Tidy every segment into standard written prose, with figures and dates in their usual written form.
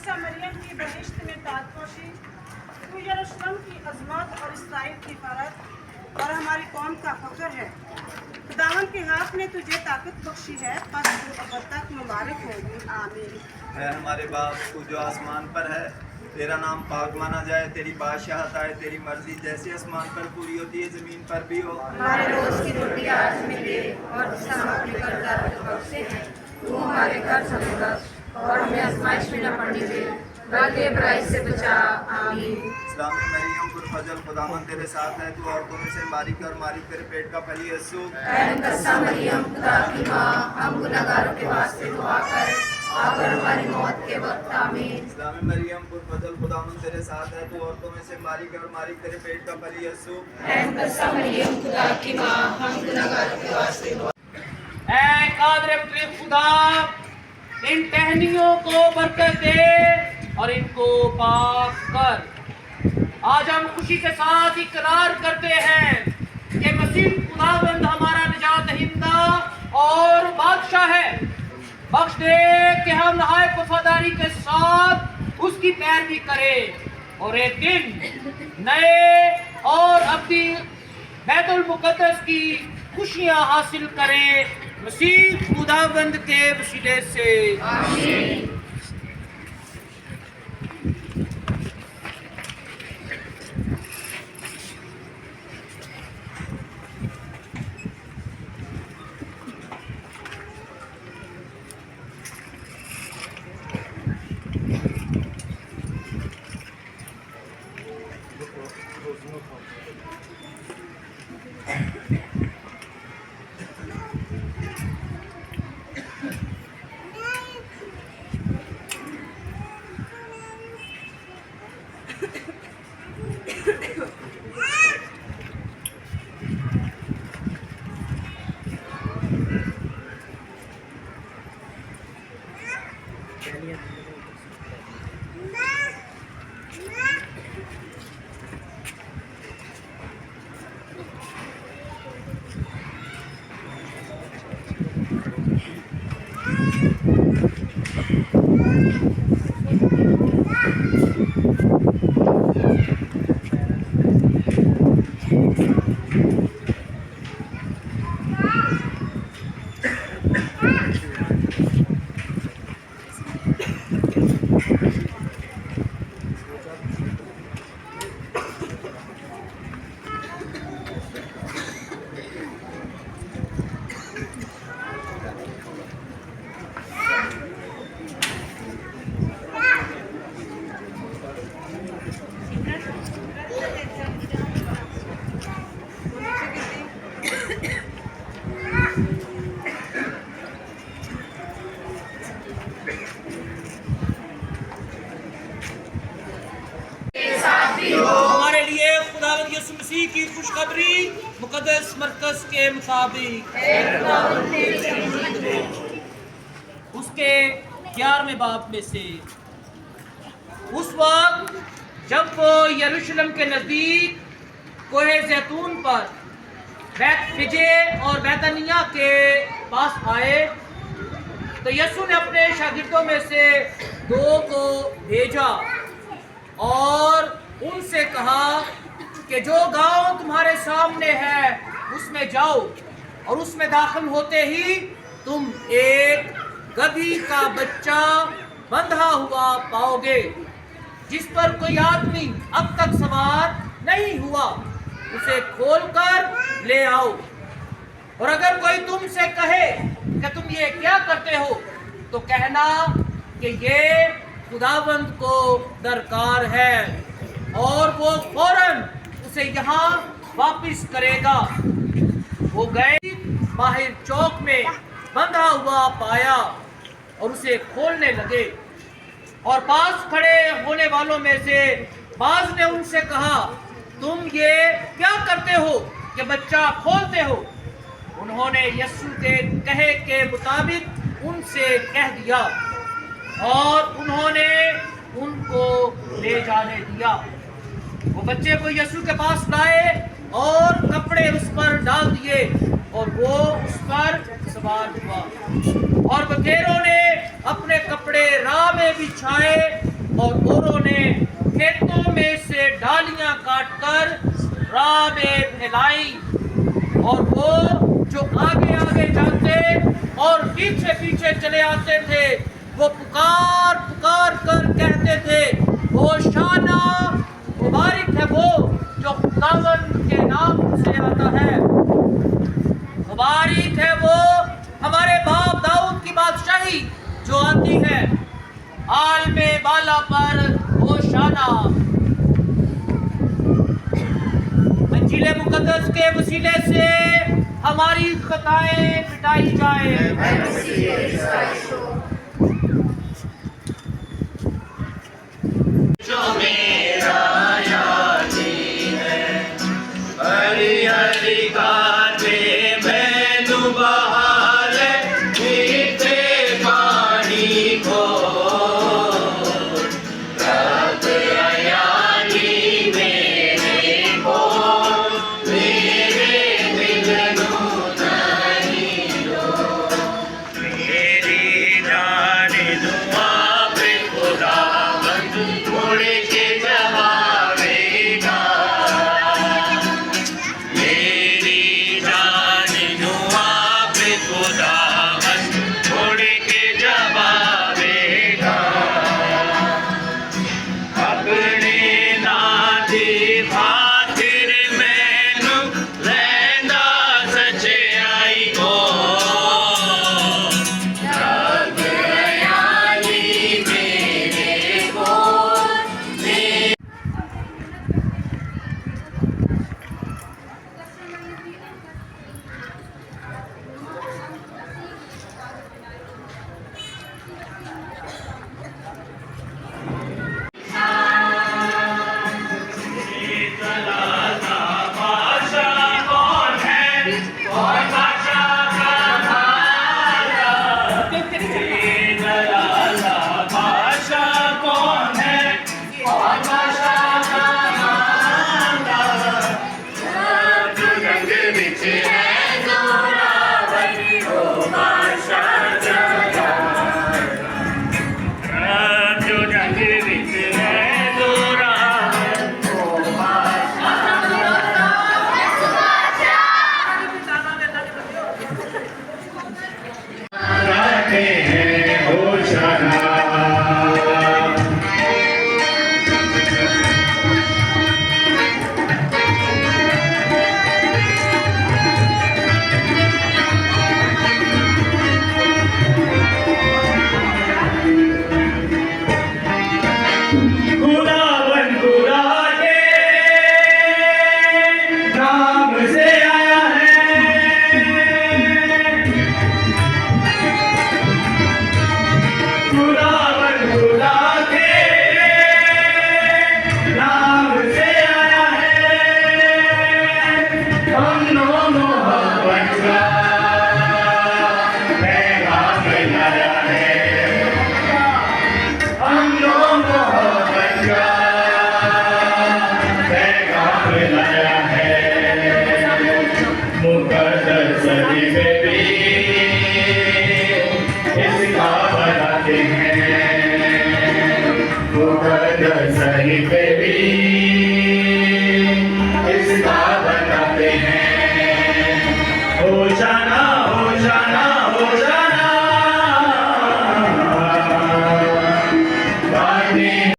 عیسیٰ مریم کی بہشت میں تاجپوشی، تو یروشلم کی عظمت اور اسرائیل کی فرت اور ہماری قوم کا فخر ہے۔ خداوند کے ہاتھ نے تجھے طاقت بخشی ہے، پس تو ابد تک مبارک ہوگی۔ آمین۔ اے ہمارے باپ تو جو آسمان پر ہے، تیرا نام پاک مانا جائے، تیری بادشاہت آئے، تیری مرضی جیسے آسمان پر پوری ہوتی ہے زمین پر بھی ہو۔ ہمارے روز کی روٹی آج ہمیں دے، اور جس ہم اپنے قرضداروں کو بخشتے ہیں تو ہمارے قرض ہمیں بخش، اور ہمیں آزمائش میں نہ پڑنے دے بلکہ برائی سے بچا۔ آمین۔ اسلامی مریم پرفضل، خداوند تیرے ساتھ ہے، تو عورتوں میں سے مبارک اور مالک تیرے پیٹ کا پھل یسوع۔ اے مقدسہ مریم خدا کی ماں، ہم گنہگاروں کے واسطے دعا کر اور ہماری موت کے وقت۔ آمین۔ اسلامی مریم پرفضل، خداوند تیرے ساتھ ہے، تو عورتوں میں سے مبارک اور مالک تیرے پیٹ کا پھل یسوع۔ اے مقدسہ مریم خدا کی ماں، ہم گنہگاروں کے واسطے دعا۔ اے قادر مطلب خدا، ان ٹہنیوں کو برکت دے اور ان کو پاک کر۔ آج ہم خوشی کے ساتھ اقرار کرتے ہیں کہ مسیح خداوند ہمارا نجات دہندہ اور بادشاہ ہے۔ بخش دے کہ ہم نہایت وفاداری کے ساتھ اس کی پیروی کریں اور ایک دن نئے اور ابدی بیت المقدس کی خوشیاں حاصل کریں، مسیح خداوند کے وسیلے سے۔ آمین۔ ہمارے لیے خداوند یسوع مسیح کی خوشخبری مقدس مرکز کے مطابق اس کے 11ویں باب میں سے، اس وقت جب وہ یروشلم کے نزدیک کوہ زیتون پر بیت فجے اور بیتنیہ کے پاس آئے تو یسوع نے اپنے شاگردوں میں سے 2 کو بھیجا اور ان سے کہا کہ جو گاؤں تمہارے سامنے ہے اس میں جاؤ، اور اس میں داخل ہوتے ہی تم ایک گدھی کا بچہ بندھا ہوا پاؤ گے جس پر کوئی آدمی اب تک سوار نہیں ہوا، اسے کھول کر لے آؤ۔ اور اگر کوئی تم سے کہے کہ تم یہ کیا کرتے ہو تو کہنا کہ یہ خداوند کو درکار ہے اور وہ فوراً اسے یہاں واپس کرے گا۔ وہ گئے، باہر چوک میں بندھا ہوا پایا اور اسے کھولنے لگے، اور پاس کھڑے ہونے والوں میں سے بعض نے ان سے کہا تم یہ کیا کرتے ہو کہ بچہ کھولتے ہو؟ انہوں نے یسوع کے کہے کے مطابق ان سے کہہ دیا اور انہوں نے ان کو لے جانے دیا۔ وہ بچے کو یسوع کے پاس لائے اور کپڑے اس پر ڈال دیے اور وہ اس پر سوار ہوا، اور بکیروں نے اپنے کپڑے راہ میں بچھائے اور اوروں نے کھیتوں میں سے ڈالیاں کاٹ کر راہ میں پھیلائی، اور وہ جو آگے آگے جاتے اور پیچھے پیچھے چلے آتے تھے وہ پکار پکار کر کہتے تھے، ہوشانا، مبارک ہے وہ جو خداوند کے نام سے آتا ہے، مبارک ہے وہ ہمارے باپ داؤد کی بادشاہی جو آتی ہے، عالم بالا پر ہوشانا۔ انجیل مقدس کے وسیلے سے ہماری خطائیں مٹائی جائیں۔ جو میرا یادی ہے، ہری ہری گاتے میں بہار میٹھے پانی کو، رب ایانی میرے کو، میرے دل نو نہیں دو، میری جان دعا پہ خدا مڑ کے جوابے گا، میری جان دعا پہ خدا مڑ کے جوابے گا، اپنے نادی خاطر مینوں رہندا سچائی کو، رب ایانی میرے کو۔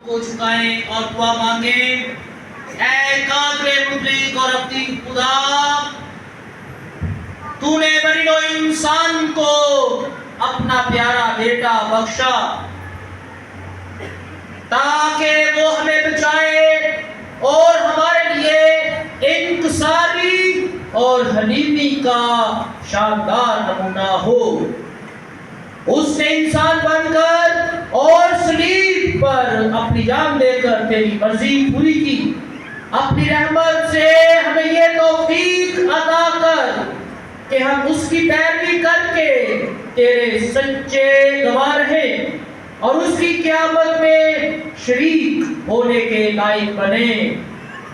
کو جھکائیں اور دعا مانگیں۔ اے قادر مطلق اور اپنی خدا، تو نے بنی نوع انسان کو اپنا پیارا بیٹا بخشا تاکہ وہ ہمیں بچائے اور ہمارے لیے انکساری اور حلیمی کا شاندار نمونہ ہو۔ اس نے انسان بن کر اور صلیب پر اپنی جان دے کر تیری مرضی پوری کی۔ اپنی رحمت سے ہمیں یہ توفیق عطا کر کہ ہم اس کی پیروی کر کے تیرے سچے گواہ رہیں اور اس کی قیامت میں شریک ہونے کے لائق بنے۔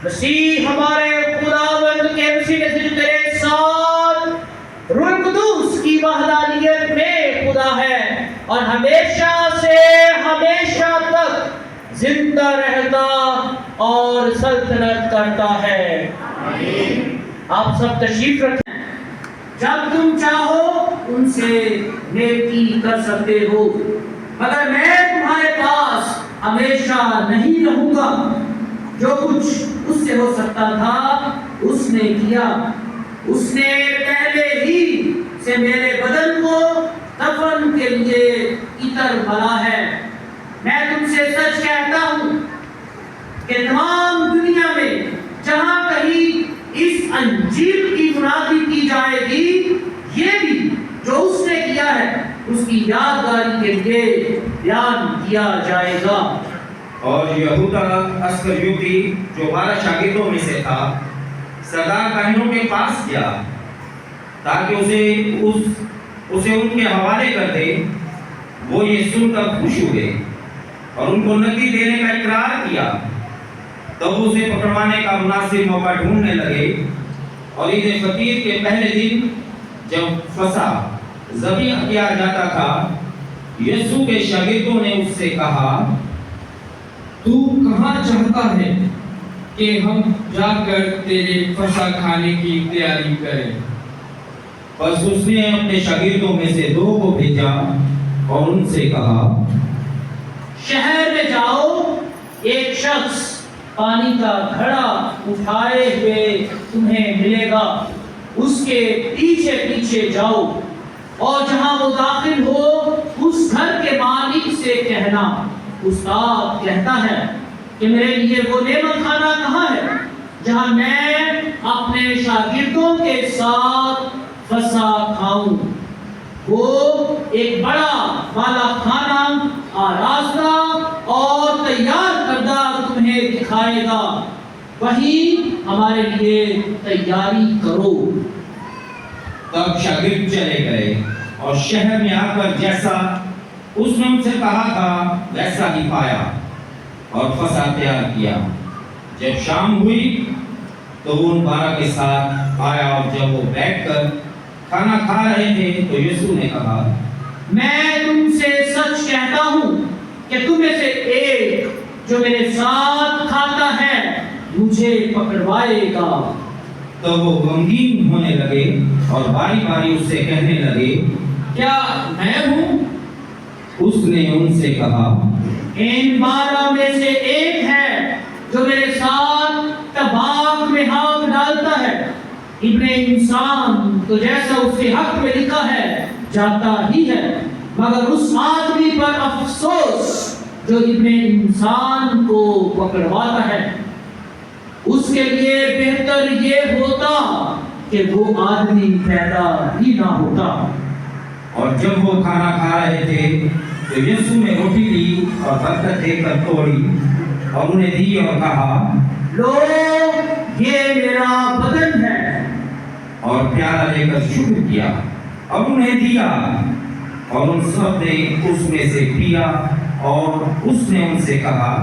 مسیح ہمارے خداوند کے وسیلے سے جو تیرے ساتھ روح القدس کی وحدانیت میں خدا ہے اور ہمیشہ سے ہمیشہ تک زندہ رہتا اور سلطنت کرتا ہے۔ آپ سب تشریف رکھیں۔ جب تم چاہو ان سے نیکی کر سکتے ہو، مگر میں تمہارے پاس ہمیشہ نہیں رہوں گا۔ جو کچھ اس سے ہو سکتا تھا اس نے کیا۔ اس نے پہلے ہی سے میرے بدن کو دفن کے لیے عطر ملا ہے۔ میں تم سے سچ کہتا ہوں کہ تمام دنیا میں جہاں کہیں اس انجیل کی منادی کی جائے گی، یہ بھی جو اس نے کیا ہے اس کی یادگاری کے لیے بیان کیا جائے گا۔ اور یہودا اسکریوتی جو 12 شاگردوں میں سے تھا، سردار کاہنوں کے پاس گیا تاکہ اسے ان کے حوالے کر دے۔ وہ یہ سن کر خوش ہوئے اور ان کو نقدی دینے کا اقرار کیا۔ تب اسے پکڑوانے کا مناسب موقع ڈھونڈنے لگے، اور عید فطیر کے پہلے دن جب فصح ذبح کیا جاتا تھا، یسوع کے شاگردوں نے اس سے کہا، تو کہاں چاہتا ہے کہ ہم جا کر تیرے فصح کھانے کی تیاری کریں؟ پس اس نے اپنے شاگردوں میں سے 2 کو بھیجا اور ان سے کہا، شہر میں جاؤ، ایک شخص پانی کا گھڑا اٹھائے ہوئے تمہیں ملے گا، اس کے پیچھے پیچھے جاؤ، اور جہاں وہ داخل ہو اس گھر کے مالک سے کہنا، استاد کہتا ہے کہ میرے لیے وہ نعمت خانہ کہاں ہے جہاں میں اپنے شاگردوں کے ساتھ فصح کھاؤں۔ وہ ایک بڑا بالا خانہ آراستہ اور تیار کردہ تمہیں دکھائے گا، وہیں ہمارے لیے تیاری کرو۔ تب شاگرد چلے گئے اور شہر میں آ کر جیسا اس نے ان سے کہا تھا ویسا ہی پایا اور فصح تیار کیا۔ جب شام ہوئی تو وہ ان 12 کے ساتھ آیا، اور جب وہ بیٹھ کر کھانا کھا رہے تھے تو یسوع نے کہا، میں تم سے سچ کہتا ہوں کہ تم میں سے ایک جو میرے ساتھ کھاتا ہے مجھے پکڑوائے گا۔ تب وہ غمگین ہونے لگے اور باری باری اس سے کہنے لگے، کیا میں ہوں؟ اس نے ان سے کہا، ان 12 میں سے ایک ہے جو میرے ساتھ تباک میں ہاتھ ڈالتا ہے۔ ابن انسان تو جیسا اس کے حق میں لکھا ہے جاتا ہی ہے، مگر اس آدمی پر افسوس جو ابن انسان کو پکڑواتا ہے۔ اس کے لیے بہتر یہ ہوتا کہ وہ آدمی پیدا ہی نہ ہوتا۔ اور جب وہ کھانا کھا رہے تھے تو یسوع نے روٹی لی اور برکت دے کر توڑی اور انہیں دی اور کہا، لو یہ میرا بدن ہے۔ اور پیالہ لے کر شکر کیا اور انہیں دیا، اور ان سب نے اس میں سے پیا، اور اس نے ان سے کہا،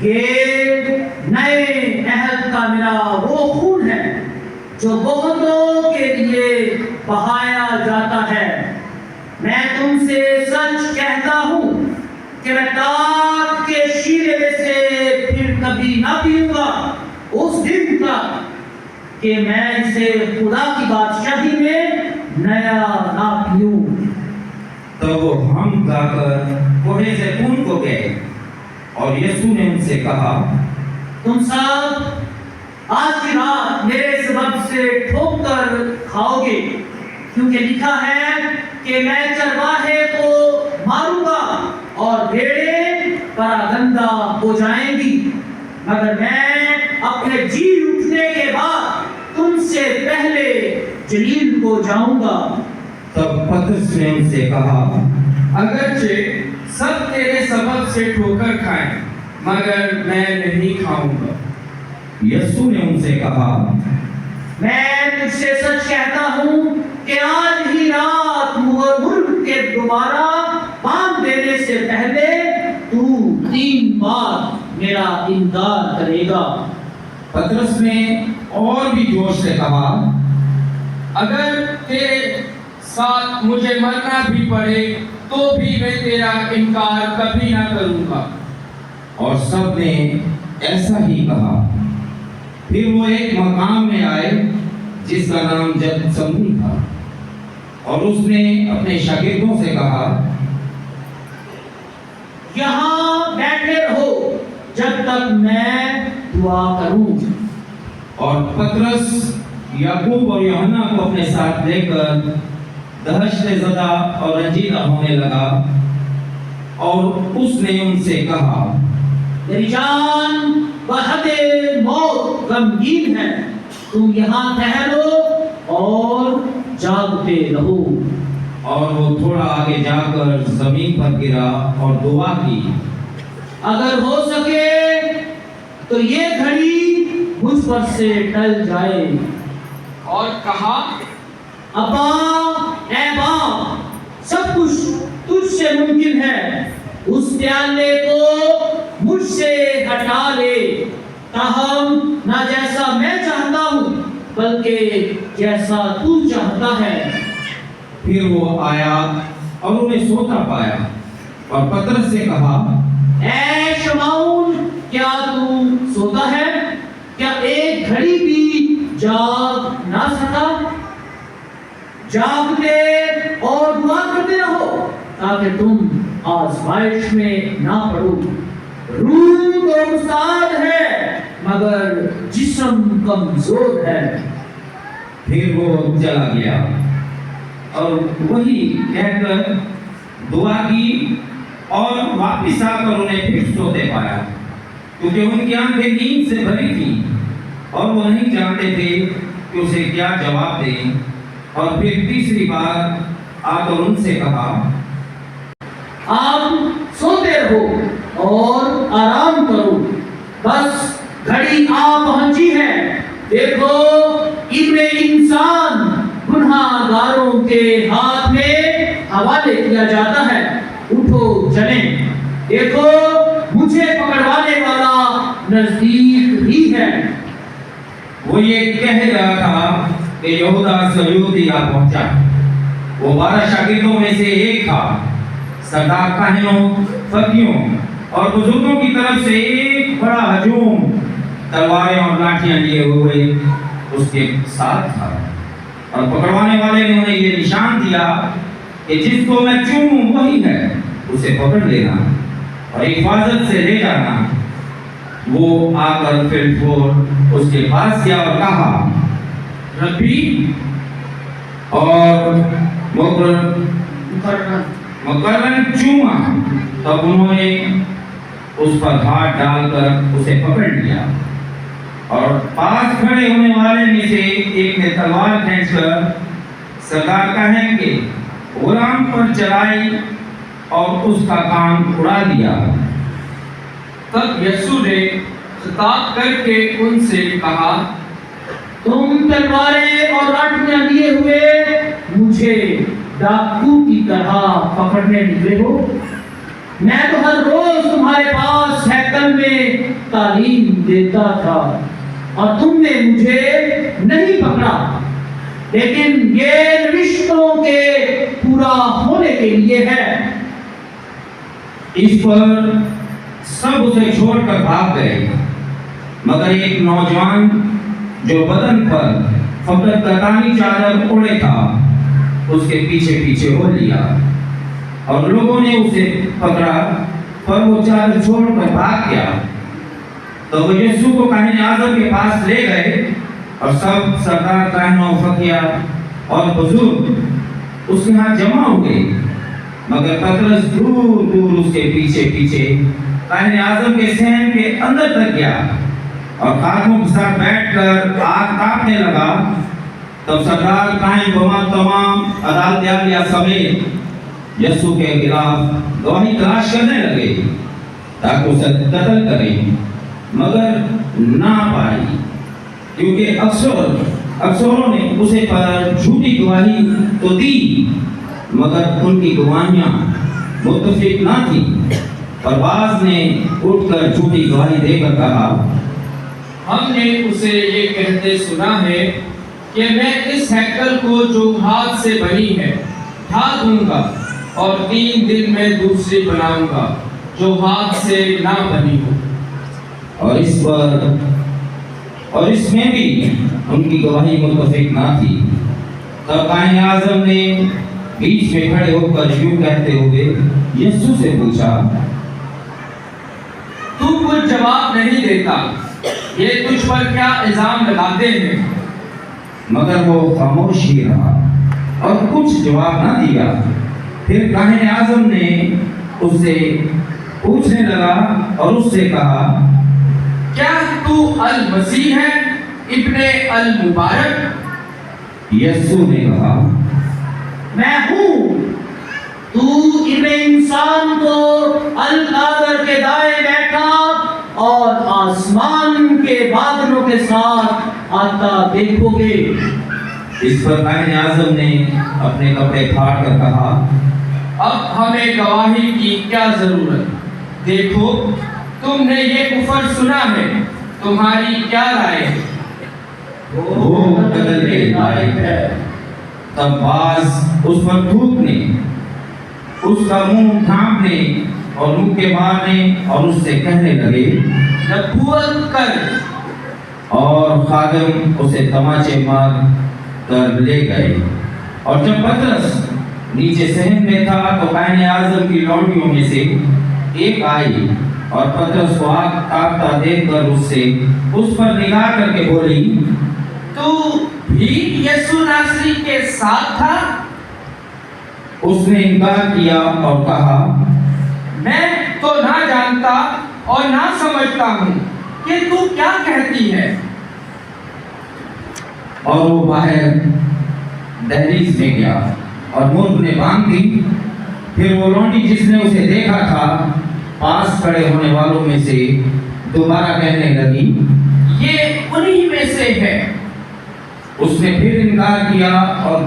یہ نئے عہد کا میرا وہ خون ہے جو بہتوں کے لیے بہایا جاتا ہے۔ میں تم سے سچ کہتا ہوں کہ میں داغ کے شیرے میں سے پھر کبھی نہ پیوں گا اس دن تک کہ میں اسے خدا کی بادشاہی میں نیا نہ پیوں۔ تب وہ ہم گا کر کوڑے زیتون کو گئے، اور یسوع نے ان سے کہا، تم سب آج کی رات میرے سبب سے ٹھوک کر کھاؤ گے، کیونکہ لکھا ہے کہ میں چرواہے کو ماروں گا اور بھیڑیں پراگندہ ہو جائیں گی، مگر میں اپنے جی اٹھنے کے بعد تم سے پہلے جلیل کو جاؤں گا۔ تب پترس نے ان سے کہا، اگرچہ سب تیرے سبب سے ٹھوکر کھائیں مگر میں نہیں کھاؤں گا۔ یسوع نے ان سے کہا، میں تجھ سے سچ کہتا ہوں کہ آج ہی رات ملک کے دوبارہ باندھ دینے سے پہلے تو 3 بار میرا انکار کرے گا۔ پترس نے اور بھی جوش سے کہا، اگر تیرے ساتھ مجھے مرنا بھی پڑے تو بھی میں تیرا انکار کبھی نہ کروں گا۔ اور سب نے ایسا ہی کہا۔ پھر وہ ایک مقام میں آئے جس کا نام جتسمنی تھا، اور اس نے اپنے شاگردوں سے کہا، یہاں بیٹھے رہو جب تک میں دعا کروں۔ اور پطرس یعقوب اور یوحنا کو اپنے ساتھ لے کر دہشت زدہ اور رنجیدہ ہونے لگا، اور اس نے ان سے کہا، میری جان بحد موت غمگین ہے، تم یہاں ٹھہرو اور جاگتے رہو۔ اور وہ تھوڑا آگے جا کر زمین پر گرا اور دعا کی، اگر ہو سکے تو یہ گھڑی مجھ پر سے ٹل جائے۔ اور کہا، ابا، اے باپ، سب کچھ تجھ سے ممکن ہے، اس پیالے کو مجھ سے ہٹا لے، تاہم نہ جیسا میں چاہتا ہوں بلکہ جیسا تو چاہتا ہے۔ پھر وہ آیا اور انہیں سوتا پایا، اور پطرس سے کہا، اے شمعون، کیا تو سوتا ہے؟ کیا ایک گھڑی بھی جاگ نہ سکا؟ جاگتے اور دعا کرتے رہو تاکہ تم آزمائش میں نہ پڑو۔ روح تو مستعد ہے مگر جسم کمزور ہے۔ پھر وہ چلا گیا اور وہی کہہ کر دعا کی، اور واپس آ کر انہیں پھر سوتے پایا، کیونکہ ان کی آنکھیں نیند سے بھری تھی، اور وہ نہیں جانتے تھے کہ اسے کیا جواب دیں۔ اور پھر تیسری بار آ کر ان سے کہا، آپ سوتے رہو اور آرام کرو، بس گھڑی آ پہنچی ہے، دیکھو ابن انسان گناہ گاروں کے ہاتھ میں حوالے کیا جاتا ہے، اٹھو چلیں، دیکھو مجھے پکڑوانے والا نزدیک ہی ہے۔ وہ یہ کہہ رہا تھا کہ یہودا اسکریوتی آ پہنچا۔ وہ 12 شاگردوں میں سے ایک تھا۔ سردار کاہنوں، فقیوں اور بزرگوں کی طرف سے ایک بڑا ہجوم تلواریں اور لاٹھیاں لیے ہوئے اس کے ساتھ تھا، اور پکڑوانے والے نے انہیں یہ نشان دیا کہ جس کو میں چوموں وہی ہے، اسے پکڑ لینا اور حفاظت سے لے جانا۔ وہ آ کر پھر اس کے پاس گیا اور کہا، ربی، اور مقرن چوما۔ تب انہوں نے اس پر ہاتھ ڈال کر اسے پکڑ لیا، اور پاس کھڑے ہونے والے میں سے ایک نے تلوار کھینچ کر سردار کاہن کے غلام پر چلائی اور اس کا کان اڑا دیا۔ تب یسوع نے خطاب کر کے ان سے کہا، تم تلواریں اور لاٹھیاں لیے ہوئے مجھے ڈاکو کی طرح پکڑنے نکلے ہو؟ میں تو ہر روز تمہارے پاس ہیکل میں تعلیم دیتا تھا اور تم نے مجھے نہیں پکڑا، لیکن یہ نوشتوں کے پورا ہونے کے لیے ہے۔ اس پر سب اسے چھوڑ کر بھاگ گئے، مگر ایک نوجوان جو بدن پر فقط کتانی چادر اوڑے تھا اس کے پیچھے پیچھے ہو لیا، اور لوگوں نے اسے پکڑا، پر وہ چادر چھوڑ کر بھاگ گیا۔ تو وہ یسوع کو کاہن اعظم کے پاس لے گئے، اور سب سردار کاہنوں، فقیہ اور بزرگ اس کے ہاں جمع ہوئے، مگر پطرس دور دور اس کے پیچھے پیچھے کاہن اعظم کے صحن کے اندر تک گیا، اور خادموں کے ساتھ بیٹھ کر آگ تاپنے لگا۔ تب سردار کاہن تمام عدالت عالیہ سمیت یسوع کے خلاف گواہی تلاش کرنے لگے تاکہ اسے قتل کریں، مگر نہ پائی، کیونکہ اکثروں نے اسے پر جھوٹی گواہی تو دی، مگر ان کی گواہیاں متفق نہ تھیں۔ اور بعض نے اٹھ کر جھوٹی گواہی دے کر کہا، ہم نے اسے یہ کہتے سنا ہے کہ میں اس ہیکل کو جو ہاتھ سے بنی ہے ڈھا دوں گا اور 3 دن میں دوسری بناؤں گا۔ जो हाथ से ना बनी हो। और इसमें भी उनकी गवाही मुत्तफिक ना थी। तब कायन आज़म ने बीच में खड़े होकर यूं कहते हुए यीशु से पूछा, तू कुछ जवाब नहीं देता, ये तुझ पर क्या इल्जाम लगाते हैं? मगर वो खामोश ही रहा और कुछ जवाब ना दिया। फिर कायन आज़म ने उससे पूछने लगा और उससे कहा, क्या तू अल मसीह है, इब्ने अल मुबारक? यीशु ने कहा, मैं हूँ। तू इब्ने इंसान को अल कादर के दाएं बैठा और आसमान के बादलों के साथ आता देखोगे। इस पर कायन आज़म ने अपने कपड़े फाड़ कर कहा, अब हमें गवाही की क्या जरूरत? देखो, तुमने ये कुफर सुना है, तुम्हारी क्या राय है? वो कत्ल के लायक है। तब बाज उस पर थूकने, उसका मुंह ढांपने और मुक्के मारने और उससे कहने लगे, नबूवत कर। और खादिम उसे तमाचे मार कर ले गए। और जब पतरस नीचे सहन में था तो कायन आज़म की लौंडियों में से एक आई और पतरस को आग तापता देखकर उस पर निगाह करके बोली, तू भी यीशु नासरी के साथ था? उसने इनकार किया और कहा, मैं तो ना जानता और ना समझता हूँ कि तू क्या कहती है। और वो बाहर दहलीज में गया और मुर्ग ने बांध दी। फिर वो लौंडी जिसने उसे देखा था पास खड़े होने वालों में से दोबारा कहने लगी, ये उन्हीं में से है। उसने फिर इनकार किया और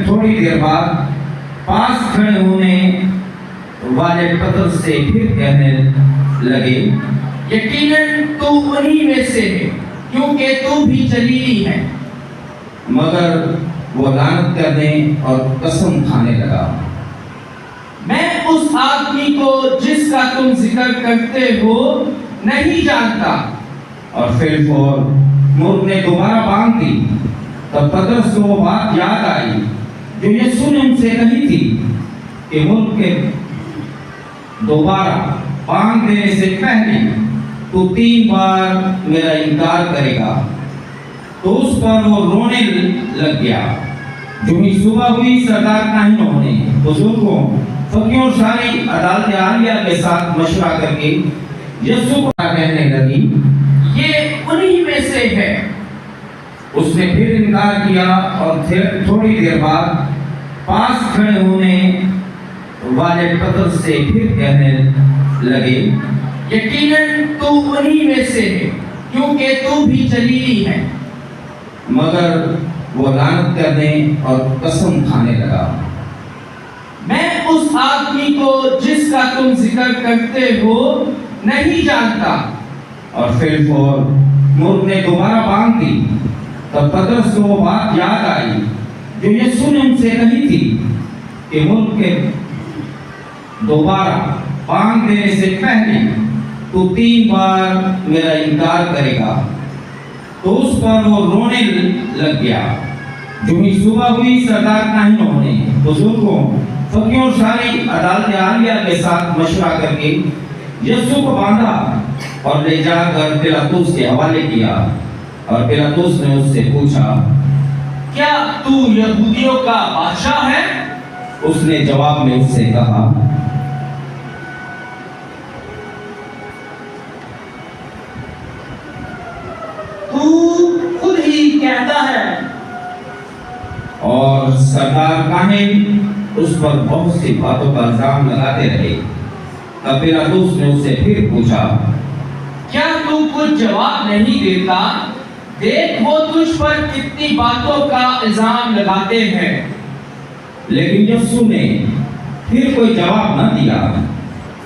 थोड़ी देर बाद पास खड़े होने वाले पतरस से फिर कहने लगे, यकीनन तू उन्हीं में से है, क्योंकि तू भी जलीली है। मगर वो लानत करने और कसम खाने लगा, मैं उस आदमी को जिसका तुम जिक्र करते हो नहीं जानता। और फिर मुर्ग ने दोबारा बांध दी। तब पतरस को वो बात याद आई जो यीशु ने उनसे कही थी कि मुर्ग के दोबारा बांध देने से पहले तू 3 बार मेरा इनकार करेगा। तो उस पर वो रोने लग गया। जो ही सुबह हुई सरदार काहिनों ने बुजुर्गों, फकीहों और सारी अदालत आलिया के साथ मशवरा करके यीशु को कहने लगी, ये उन्हीं में से है। उसने फिर इनकार किया और थोड़ी देर बाद पास खड़े होने वाले पतरस से फिर कहने लगे, यकीनन तू उन्हीं में से है, क्योंकि तू भी जलीली है। मगर वो लानत करने और कसम खाने लगा, मैं उस आदमी को जिसका तुम जिक्र करते हो नहीं जानता। और फिर मुर्ग ने दोबारा बांध दी। तब पतरस को वो बात याद आई जो यीशु ने उनसे कही थी कि मुर्ग के दोबारा बांध देने से पहले तू 3 बार मेरा इनकार करेगा। तो उस पर वो रोने लग गया। जो ही सुबह हुई सरदार काहिनों ने बुजुर्गों, फकीहों और सारी अदालत आलिया के साथ मशवरा करके यीशु को बांधा और ले जाकर पिलातुस के हवाले किया। और पिलातुस ने उससे पूछा, क्या तू यहूदियों का बादशाह है? उसने जवाब में उससे कहा, तू खुद ही कहता है। और सरदार काहिन उस पर बहुत सी बातों का इल्जाम लगाते रहे। तब पिलातुस ने उससे फिर पूछा, क्या तू कुछ जवाब नहीं देता? देख वो तुझ पर कितनी बातों का इल्जाम लगाते हैं। लेकिन यीशु ने फिर कोई जवाब न दिया।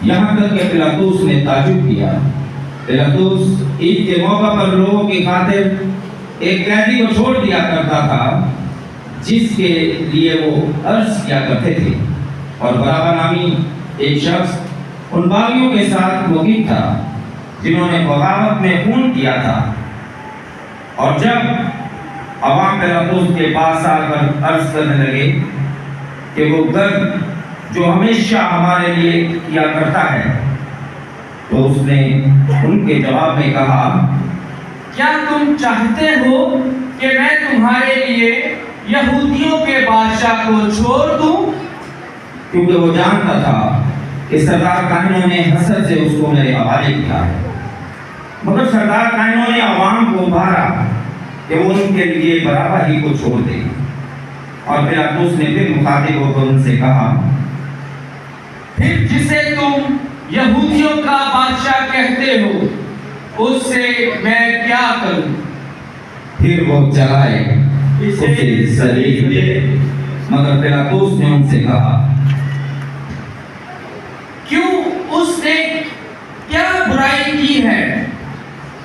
यहाँ तक कि पिलातुस ने ताजुब किया। पिलातुस ईद के मौका पर लोगों की खातिर एक कैदी को छोड़ दिया करता था जिसके लिए वो अर्ज किया करते थे। और बराबा नामी एक शख्स उन बागियों के साथ वकील था जिन्होंने बगावत में खून किया था। और जब अवाम पिलातुस के पास आकर अर्ज करने लगे कि वो गर्द जो हमेशा हमारे लिए किया करता है, तो उसने उनके जवाब में कहा, क्या तुम चाहते हो कि मैं तुम्हारे लिए यहूदियों के बादशाह को छोड़ दूं? क्योंकि वो जानता था कि सरदार कायनों ने हसरत से उसको मेरे हवाले किया है। मगर सरदार कायनों ने अवाम को उभारा कि वो उनके लिए बराबर ही को छोड़ दे। और पिलातुस ने फिर मुखातिब होकर उनसे कहा, फिर जिसे तुम यहूदियों का बादशाह कहते हो उससे मैं क्या करूं? फिर वो चलाए उसे सलीब दे। मगर पिलातुस ने उनसे कहा, क्यों? उसने क्या बुराई की है?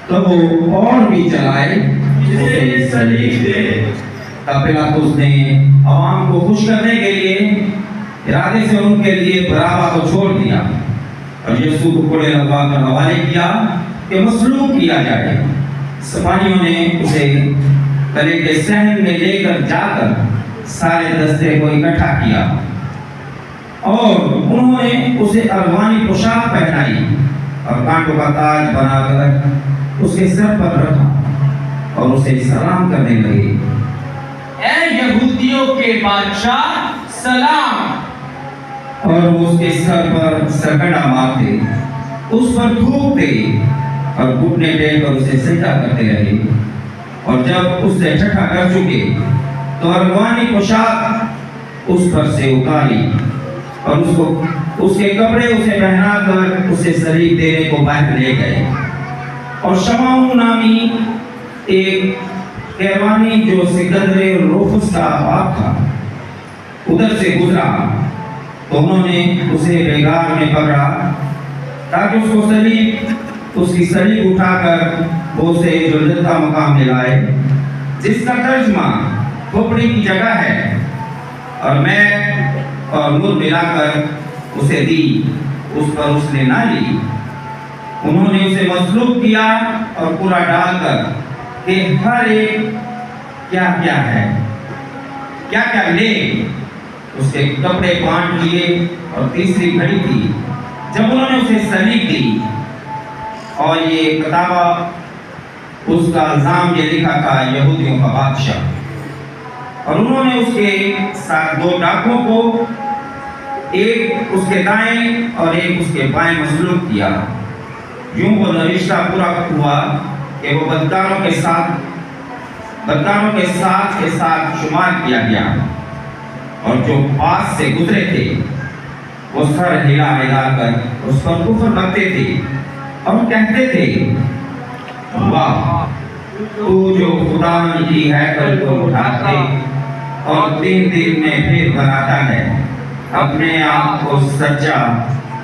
तो वो और भी चलाए उसे सलीब दे। तब पिलातुस ने अवाम को खुश करने के लिए इरादे से उनके लिए बराबा को छोड़ दिया और यीशु को कोड़े लगवाकर हवाले किया कि मसलूब किया जाए। सिपाहियों ने उसे किले के सहन में लेकर जाकर सारे दस्ते को इकट्ठा किया और उन्होंने उसे अरवानी पोशाक पहनाई और कांटों का ताज बनाकर उसके सर पर रखा और उसे सलाम करने लगे, ऐ यहूदियों के बादशाह सलाम। और वो उसके सर पर सरकंडा मारते, उस पर थूकते और घुटने टेक कर उसे सजदा करते रहे। और जब उससे ठट्ठा कर चुके तो अरवानी पोशाक उस पर से उतारी और उसको उसके कपड़े उसे पहनाकर उसे सलीब देने को बाहर ले गए। और शमाऊ नामी एक कैरवानी जो सिकंदर रोफुस का बाप था उधर से गुजरा, तो उन्होंने उसे बेगार में पकड़ा ताकि उसकी सलीब उठाकर वो उसे जुल्दत का मकाम दिलाए, जिसका तर्जमा खोपड़ी की जगह है। और मैं और नूर मिलाकर उसे दी, उस पर उसने ना ली। उन्होंने उसे मसलूब किया और पूरा डालकर कि हर एक क्या क्या है, क्या क्या ले, उसके कपड़े बांट लिए। और तीसरी घड़ी थी जब उन्होंने उसे सलीब दी और ये किताबा उसका इल्जाम ये लिखा था यहूदियों का बादशाह। और उन्होंने उसके साथ दो डाकुओं को, एक उसके दाएं और एक उसके बाएं मसलूब किया। यूं वो रिश्ता पूरा हुआ कि वो बदकारों के साथ शुमार किया गया। और जो पास से गुजरे थे वो सर हिला हिला कर उस पर कुफ्र बकते थे और कहते थे, वाह, तू जो खुदा की हैकल को उठाते और 3 दिन में फिर बनाता है, अपने आप को सच्चा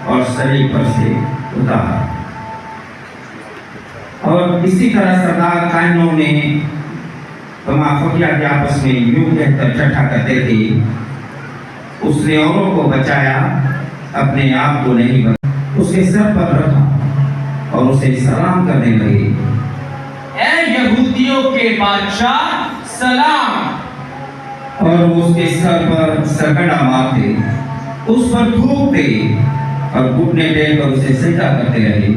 और सलीब पर से उतारा। और इसी तरह सरदार कायनों ने तमाफकिया के आपस में यूं कहकर ठट्ठा करते थे, उसने औरों को बचाया, अपने आप को नहीं बचाया। उसके सर पर रखा और उसे सलाम करने लगे, ऐ यहूदियों के बादशाह सलाम। और वो उसके सर पर सरकंडा मारते, उस पर थूकते और घुटने टेक कर उसे सजदा करते रहे।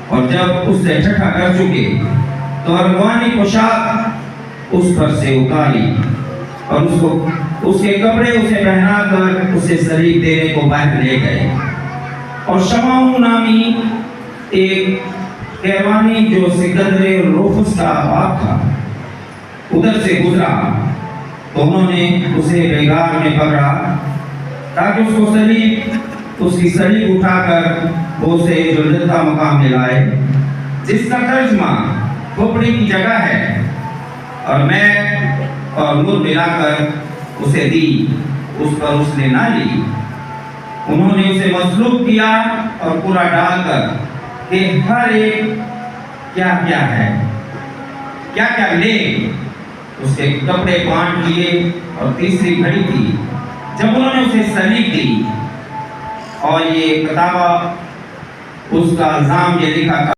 और जब उससे ठट्ठा कर चुके तो अरवानी पोशाक उस पर से उतारी और उसके कपड़े उसे पहनाकर उसे सलीब देने को बाहर ले गए। और शमाऊ नामी एक कैरवानी जो सिकंदर रोफुस का बाप था उधर से गुजरा, तो उन्होंने उसे बेगार में पकड़ा ताकि उसकी सलीब उठाकर वो उसे जुल्दत का मकाम दिलाए, जिसका तर्जमा खोपड़ी की जगह है। और मैं और नूर मिलाकर उसे दी, उस पर उसने ना ली। उन्होंने उसे मसलूब किया और पूरा डालकर कि हर एक क्या क्या है, क्या क्या ले, उसके कपड़े बांट लिए। और तीसरी घड़ी थी जब उन्होंने उसे सलीब दी اور یہ کتابہ اس کا الزام یہ لکھا تھا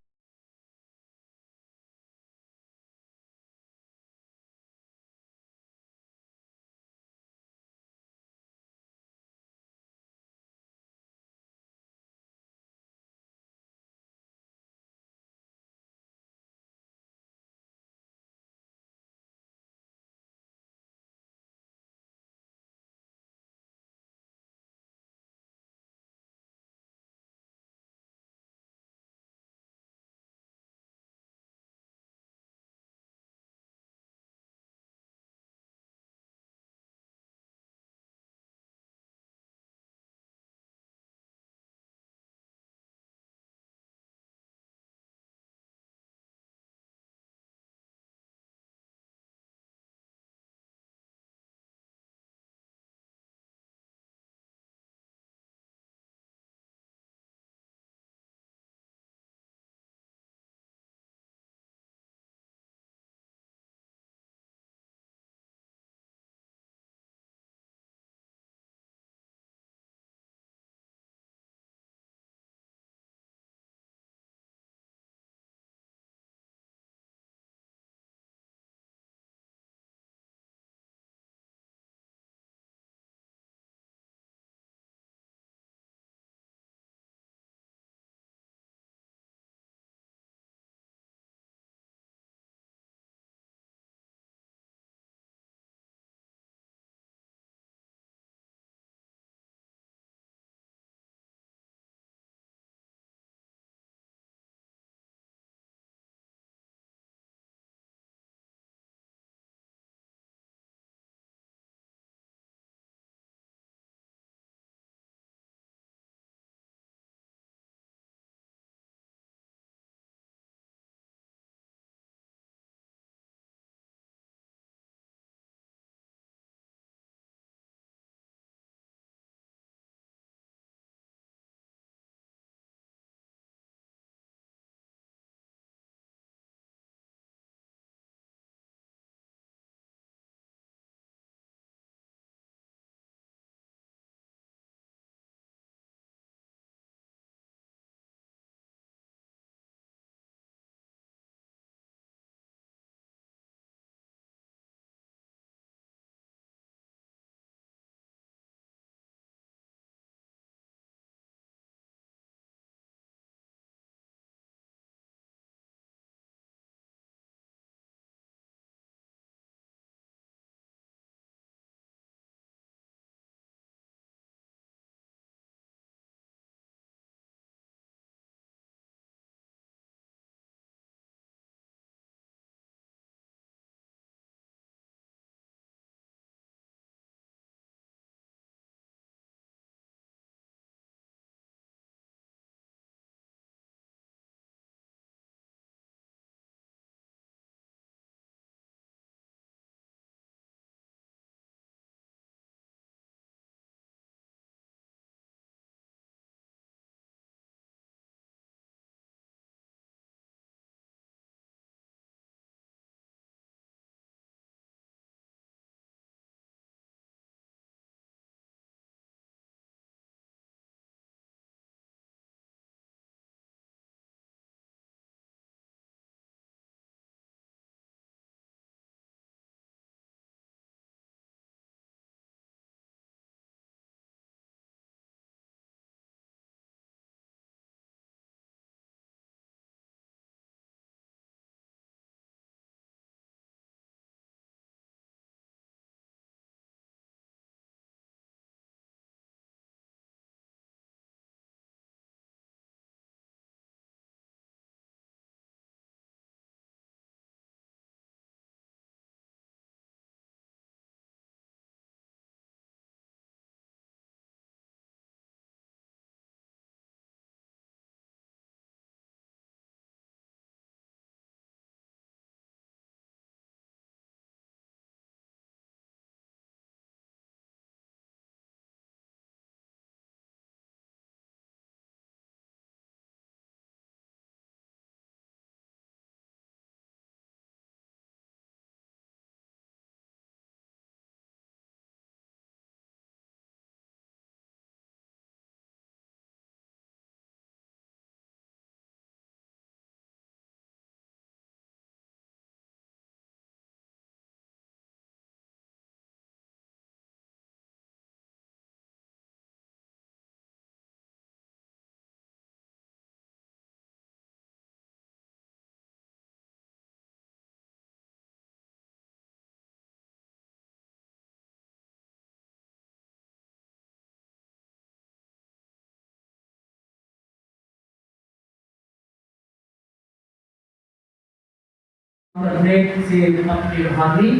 करने से अपनी रूहानी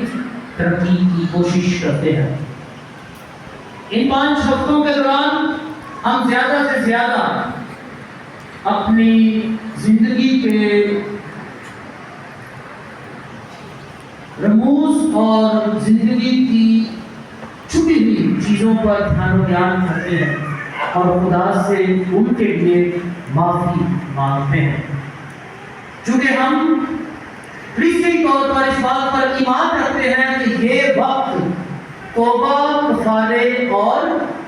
तरक्की की कोशिश करते हैं। इन 5 हफ्तों के दौरान हम ज्यादा से ज्यादा अपनी जिंदगी के रमूज और जिंदगी की छुपी हुई चीजों पर ध्यान ज्ञान करते हैं और खुदा से उनके लिए माफी मांगते हैं। चूंकि हम क्रिस्ती तौर पर इस बात पर ईमान रखते हैं कि ये वक्त तौबा, कफारे और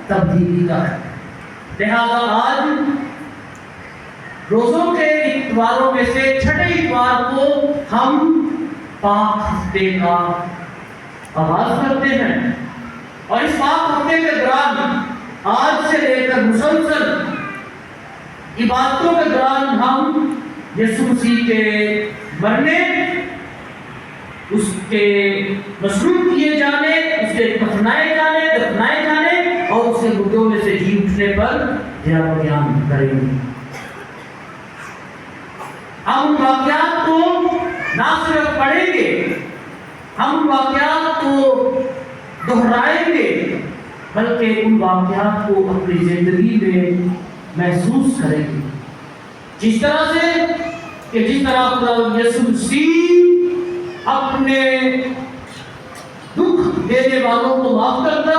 तब्दीली का है, लिहाजा आज रोजों के इतवारों में से छठे इतवार को हम पाक हफ्ते का आगाज करते हैं और इस पाक हफ्ते के दौरान आज से लेकर मुसलसल इबादतों के दौरान हम यीशु मसीह के मरने, उसके मसरूफ किए जाने, उसके दफनाए जाने और उसके मुर्दों में से जी उठने पर ध्यान ज्ञान करेंगे। हम उन वाक़यात को ना सिर्फ पढ़ेंगे, हम उन वाक़यात को दोहराएंगे, बल्कि उन वाक़यात को अपनी जिंदगी में महसूस करेंगे। जिस तरह खुदा यीशु मसीह अपने दुख देने वालों को माफ करता,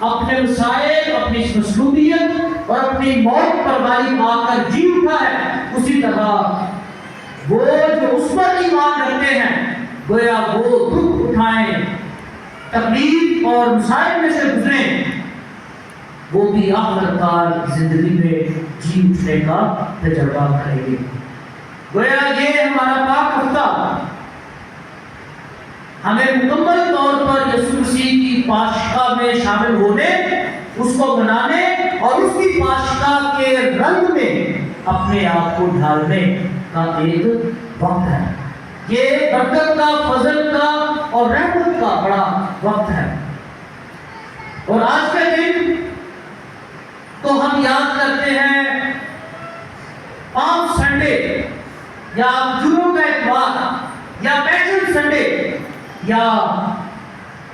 अपने मसाइल, अपनी मसलूबियत और अपनी मौत पर गालिब आकर जी उठा है, उसी तरह वो जो उस पर ईमान रखते हैं, गोया वो दुख उठाएं, तकलीफ और मसाइल में से गुजरें, वो भी आखिरकार जिंदगी में जी उठने का तजर्बा करेंगे। गोया ये हमारा पाक हफ्ता हमें मुकम्मल तौर पर यीशु मसीह की पाशका में शामिल होने, उसको मनाने और उसकी पाशका के रंग में अपने आप को ढालने का एक वक्त है। ये बरकत का, फजल का और रहमत का बड़ा वक्त है। और आज के दिन तो हम याद करते हैं पाम संडे या जुलूम का इतवार या पैशन संडे या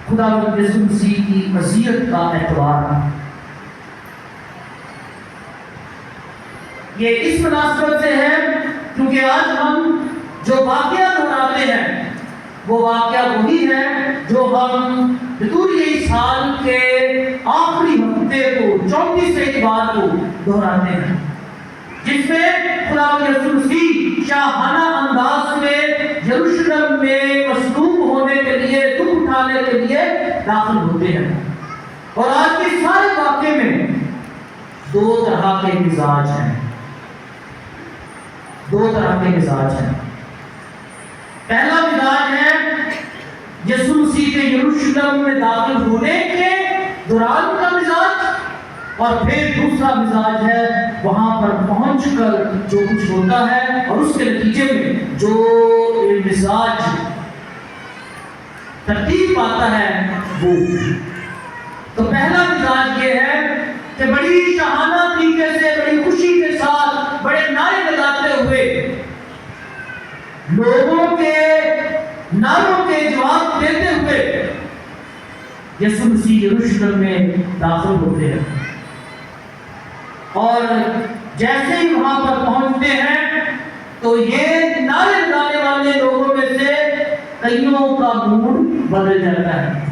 खुदावंद यीशु मसीह की मसीहत का एतवार। ये इस मुनासबत से है क्योंकि आज हम जो वाक़या दोहराते हैं वो वाक़या वही है जो हम बितूरी साल के आखिरी हफ्ते को 34वें इतवार को दोहराते हैं, जिसमें खुदावंद यीशु मसीह शाहाना अंदाज में यरूशलेम में मसलूब होने के लिए, दुख उठाने के लिए दाखिल होते हैं। और आज के सारे वाक़े में 2 तरह के मिजाज हैं, 2 तरह के मिजाज हैं। पहला मिजाज है यीशु मसीह के यरूशलेम में दाखिल होने के दौरान का मिजाज, और फिर दूसरा मिजाज है वहां पर पहुंचकर जो कुछ होता है और उसके नतीजे में जो मिजाज तरतीब पाता है वो। तो पहला मिजाज ये है कि बड़ी शाहाना तरीके से, बड़ी खुशी के साथ, बड़े नारे लगाते हुए लोगों के नारों के जवाब देते हुए यीशु मसीह यरूशलेम में दाखिल होते हैं। और जैसे ही वहां पर पहुंचते हैं तो ये नारे लगाने वाले लोगों में से कईयों का मूड बदल जाता है।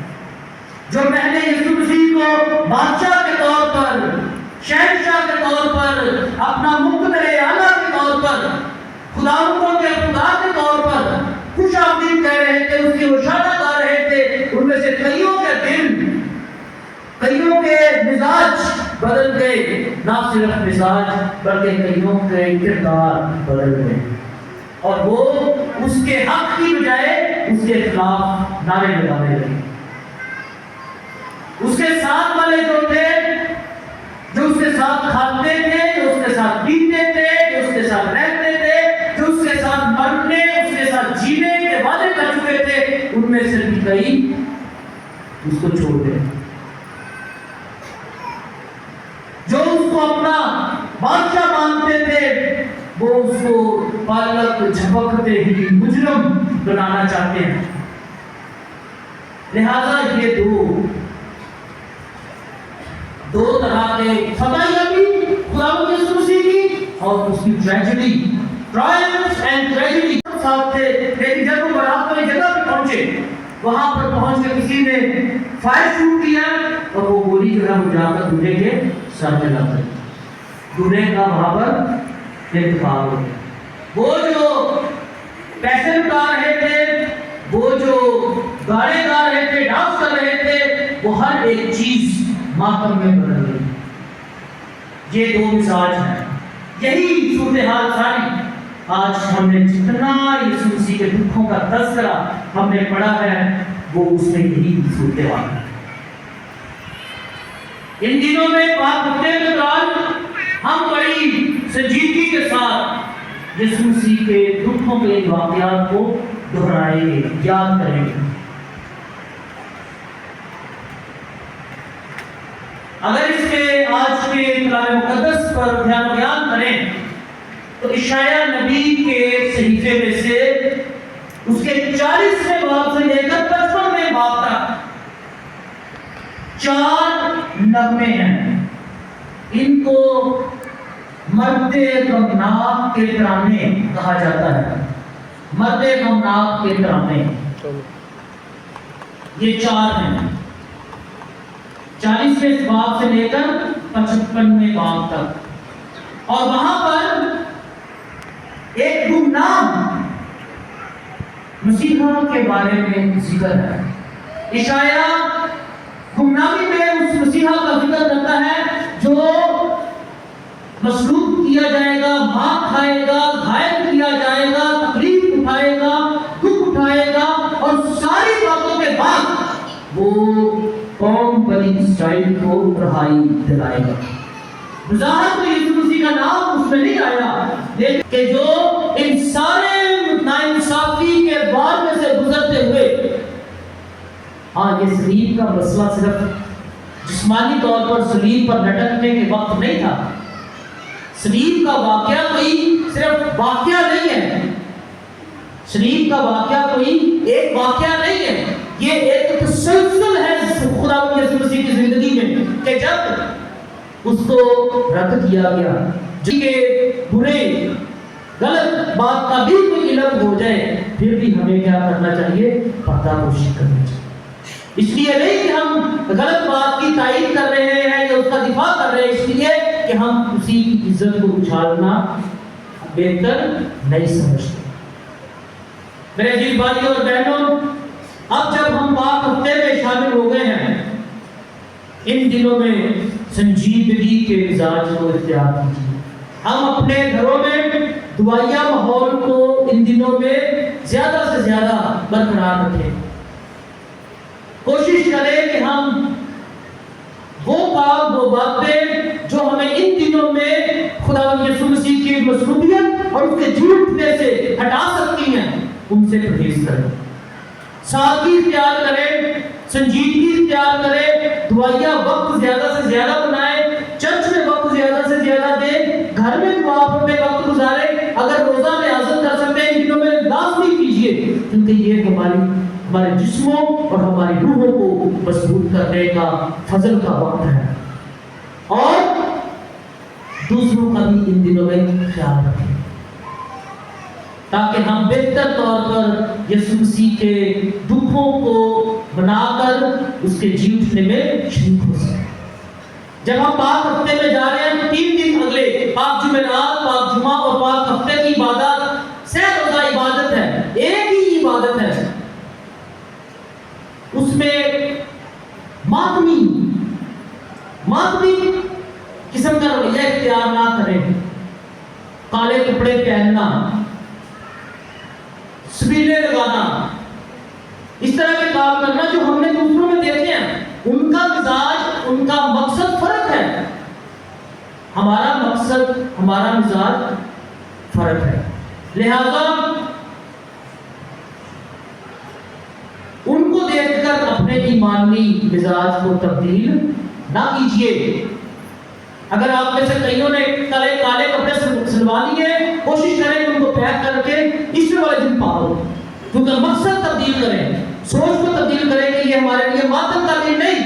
जो पहले यीशु मसीह को बादशाह के तौर पर, शहंशाह के तौर पर, अपना मुक़द्दर आला के तौर पर, खुदावंदों के खुदा के तौर पर खुशामदीद कह रहे थे, उसकी उशारा गा रहे थे, उनमें से कईयों के दिल, कईयों के मिजाज बदल गए। ना सिर्फ मिजाज बल्कि कईयों के किरदार बदल गए और वो उसके हक की बजाय उसके खिलाफ नारे लगाने लगे। उसके साथ वाले जो थे, जो उसके साथ खाते थे, जो उसके साथ पीते थे, जो उसके साथ रहते थे, जो उसके साथ मरने, उसके साथ जीने के वादे कर चुके थे, उनमें से भी कई उसको छोड़ गए। जो उसको अपना बादशाह मानते थे वो उसको पालक झपकते ही मुजरम बनाना चाहते हैं। लिहाजा ये दो तरह के फतह भी खुदावंद यीशु मसीह की और उसकी ट्रेजेडी, ट्रायम्फ एंड ट्रेजेडी साथ थे। लेकिन जब वो बारात वाली जगह पे पहुंचे, वहां पर पहुंच के किसी ने फायर शूट किया और वो गोली जो है वो जाकर दूल्हे के सर में लग गई। दूल्हे का वहां पर इंतकाल हो गया। वो जो पैसे लुटा रहे थे, वो जो गाने गा रहे थे, डांस कर रहे थे, वो हर एक चीज मातम में बदल गई। ये दो मिजाज हैं। यही सूरत हाल सारी आज हमने जितना यीशु मसीह के दुखों का तज़किरा हमने पढ़ा है, वो उसमें यही सूरत हाल है। इन दिनों में पाक हफ्ते के दौरान हम बड़ी संजीदगी के साथ यीशु मसीह के दुखों के वाक़यात को दोहराएंगे, याद करेंगे। अगर इसके आज के कलाम मुक़द्दस पर ध्यान करें तो इशाया नबी के सहीफे में से उसके 40वें बाब से लेकर 55वें बाब तक 4 नगमे हैं। इनको मर्दे गमनाक के तराने कहा जाता है। मर्दे गमनाक के तराने ये 4 हैं, 40वें बाब से लेकर 55वें बाब तक। और वहां पर एक गुमनाम मसीहा के बारे में जिक्र है। इशाया गुमनामी में उस मसीहा का जिक्र करता है जो मसलूब किया जाएगा, मार खाएगा, घायल किया जाएगा, तकलीफ उठाएगा, दुख उठाएगा और सारी बातों के बाद वो कौम बनी इस्राएल को रहाई दिलाएगा। ज़ाहिर तो यीशु मसीह का नाम उसमें नहीं आया, लेकिन कि जो इन सारे नाइंसाफी के बाद में से गुजरते हुए, हाँ ये सलीब का मसला सिर्फ जिस्मानी तौर पर सलीब पर लटकने के वक्त नहीं था। सलीब का वाक़या कोई सिर्फ वाक़या नहीं है, सलीब का वाक़या कोई एक वाक़या नहीं है, ये एक तसलसल है खुदावंद यीशु मसीह की जिंदगी में कि जब उसको रद्द किया गया, जिनके बुरे गलत बात का भी कोई इल्म हो जाए, फिर भी हमें क्या करना चाहिए? पर्दापोशी करनी चाहिए। इसलिए नहीं कि हम गलत बात की तायीद कर रहे हैं या उसका दिफा कर रहे हैं, इसलिए कि हम उसी की इज्जत को उछालना बेहतर नहीं समझते। मेरे अजीज भाइयों और बहनों, अब जब हम पाक हफ्ते में शामिल हो गए हैं, इन दिनों में संजीदगी के मिजाज को इख्तियार कीजिए। हम अपने घरों में दुआया माहौल को इन दिनों में ज्यादा से ज्यादा बरकरार रखें। कोशिश करें कि हम वो काम, वो बातें जो हमें इन दिनों में खुदावंद यीशु मसीह की मसलूबियत और उसके झूठने से हटा सकती हैं, उनसे परहेज करें। सादगी इख्तियार करें, संजीदगी इख्तियार करें, दुआया वक्त ज्यादा से ज्यादा बनाएं, चर्च में वक्त ज्यादा से ज्यादा दें, घर में दुआ में वक्त गुजारें। अगर रोजा में आज़म कर सकते हैं इन दिनों में लाज़मी कीजिए, क्योंकि ये हमारे जिस्मों और हमारी रूहों को मजबूत करने का फजल का वक्त है। और दूसरों का भी इन दिनों में ख्याल रखें ताकि हम बेहतर तौर पर यीशु मसीह के दुखों को मनाकर उसके जी उठने में शरीक हो सकें। जब हम पाक हफ्ते में जा रहे हैं तो 3 दिन अगले पाक जुमेरात, पाक जुमा और पाक हफ्ते की इबादत सह रोजा इबादत है, एक ही इबादत है। उसमें मातमी किस्म का रवैया इख्तियार ना करें। काले कपड़े पहनना, सबीले लगाना, इस तरह के काम करना जो हमने दूसरों में देखे हैं, उनका मिजाज, उनका मकसद फर्क है। हमारा मकसद, हमारा मिजाज फर्क है। लिहाजा उनको देखकर अपने ईमानी मिजाज को तब्दील ना कीजिए। अगर आप में से कईयों ने काले कपड़े सिलवा लिए, कोशिश करें उनको पैक करके ईस्टर वाले दिन पालो। क्योंकि मकसद तब्दील करें, सोच को तब्दील करें कि ये हमारे लिए मातम का दिन नहीं,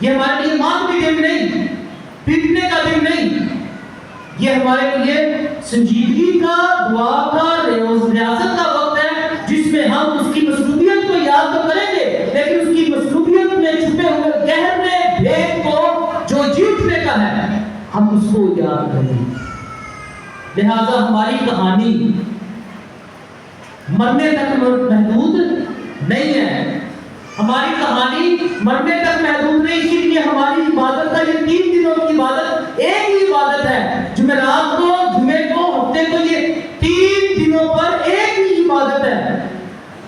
ये हमारे लिए मात का दिन नहीं, पीटने का दिन नहीं, ये हमारे लिए संजीदगी का, दुआ का, रियाजत का वक्त है, जिसमें हम उसकी मसलूबियत को याद तो करेंगे, लेकिन उसकी मसलूबियत में छुपे हुए गहरे भेद को जो जी उठने का है, हम उसको याद करेंगे। लिहाजा हमारी कहानी मरने तक महदूद नहीं है, हमारी कहानी मरने तक महदूद नहीं, इसीलिए हमारी इबादत का ये 3 दिनों की इबादत एक ही इबादत है, जुमेरात को, जुमे को, हफ्ते को, ये 3 दिनों पर एक ही इबादत है।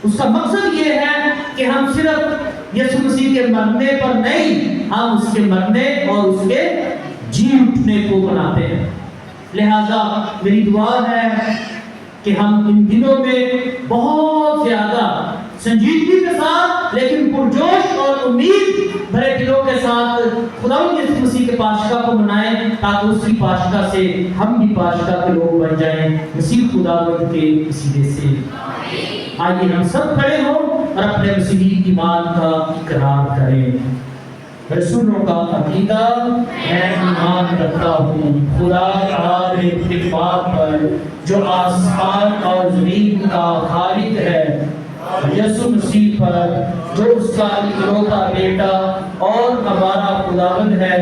उसका मकसद ये है कि हम सिर्फ यीशु मसीह के मरने पर नहीं, हम उसके मरने और उसके जी उठने को मनाते हैं। लिहाजा मेरी दुआ है कि हम इन दिनों में बहुत ज्यादा संजीदगी के साथ, लेकिन पुरजोश और उम्मीद भरे दिलों के साथ खुदावंद यीशु मसीह के पाशका को मनाएं, ताकि उसकी पाशका से हम भी पाशका के लोग बन जाएं, मसीह खुदावंद के वसीले से। आइए हम सब खड़े हों और अपने मसीही ईमान का इकरार करें। रसूलों का अकीदा, मैं ईमान रखता हूँ खुदा ताआला इत्तिफाक पर, जो आसमान और ज़मीन का खालिक है, यीशु मसीह पर, जो उसका इकलौता बेटा और हमारा खुदावंद है,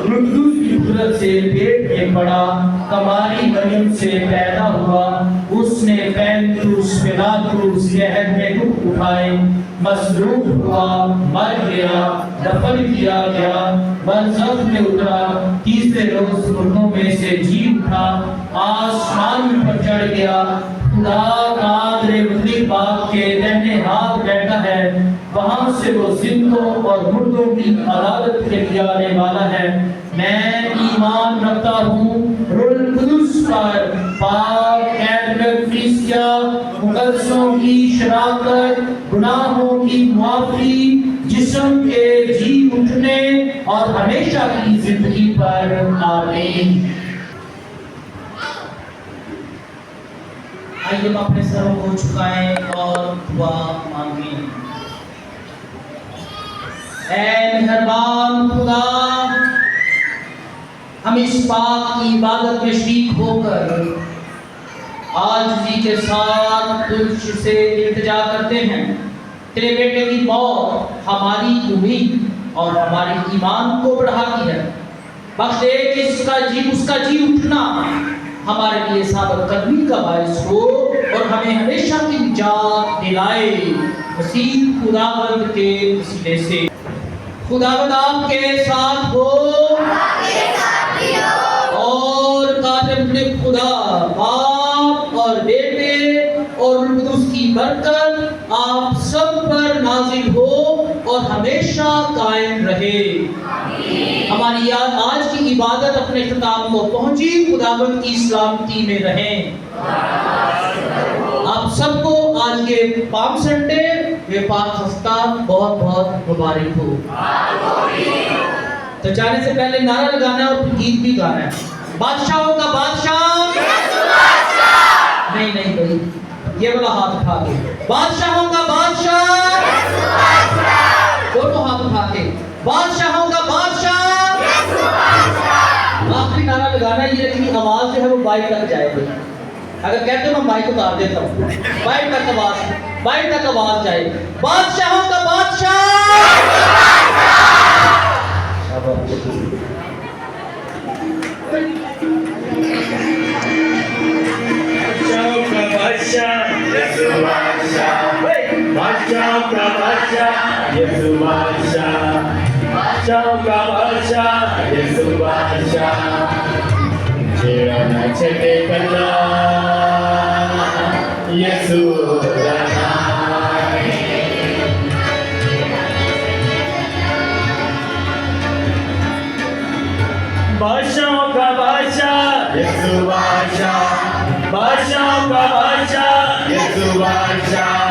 रुदूस की कुदरत से पेट में पड़ा, कमारी मरियम से पैदा हुआ, उसने पैंतुस पिलातुस शहर में दुख उठाए, मसलूब हुआ, मर गया, दफन किया गया, बरज़ख में उतरा, तीसरे रोज मुर्दों में से जी उठा, आसमान पर चढ़ गया, खुदा कादरे मुतलिक बाप के दाहिने हाथ बैठा है, वहां से वो जिंदों और मुर्दों की अदालत के लिए आने वाला है। मैं ईमान रखता हूँ रूहुल कुदुस पर, पाक कैथोलिक कलीसिया, मुकद्दसों की शराकत, गुनाहों की मुआफी, जिस्म के जी उठने और हमेशा की जिंदगी पर। आमीन। आइए हम अपने सरों को झुकाएं और दुआ मांगें। ऐ मेहरबान खुदा, हम इस पाक की इबादत में शरीक होकर आजिज़ी के साथ तुझसे इल्तिजा करते हैं। तेरे बेटे की मौत हमारी उम्मीद और हमारे ईमान को बढ़ाती है। बख्श दे कि उसका जी उठना हमारे लिए साबित कदमी का बायस हो और हमें हमेशा की निजात दिलाए, मसीह खुदावंद के वसीले से। खुदावंद आपके साथ हो और कादिर खुदा बाप और बेटे और रूह कुदुस की बरकत आप सब पर नाजिल हो और हमेशा कायम रहे। हमारी आज की इबादत अपने इख्तिताम को पहुंची, खुदावंद की सलामती में रहें। आप सबको आज के पाक संडे ये पाक हफ्ता बहुत बहुत मुबारक हो। तो जाने से पहले नारा लगाना और गीत भी गाना है। बादशाहों का बादशाह, नहीं भाई, ये वाला हाथ उठा के, बादशाहों का बादशाह, दोनों हाथ उठा के, बादशाहों का बादशाह। आखिरी नारा लगाना ये, लेकिन आवाज जो है वो बाइक तक जाएगी। अगर कहते हो मैं माइक उतार देता हूँ, बाइक तक आवाज जाए। बादशाहों का बादशाह, बादशाहों का बादशाह यीशु बादशाह, बादशाहों का बादशाह यीशु बादशाह।